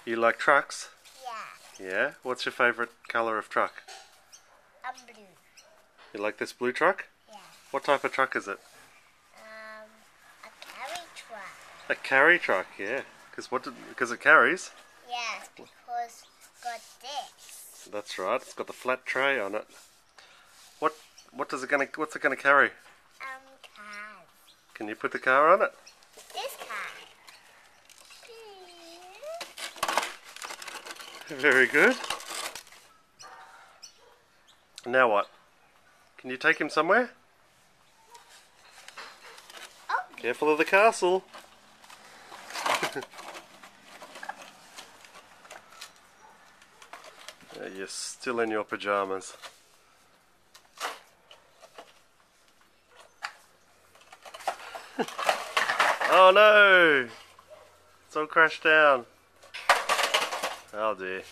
You like trucks? Yeah. Yeah? What's your favourite colour of truck? Blue. You like this blue truck? Yeah. What type of truck is it? A carry truck. A carry truck, yeah. Because it carries? Yes, because it's got this. That's right. It's got the flat tray on it. What's it gonna carry? Cars. Can you put the car on it? This car. Very good. Now what? Can you take him somewhere? Oh. Careful of the castle. You're still in your pajamas. Oh no! It's all crashed down. Oh dear.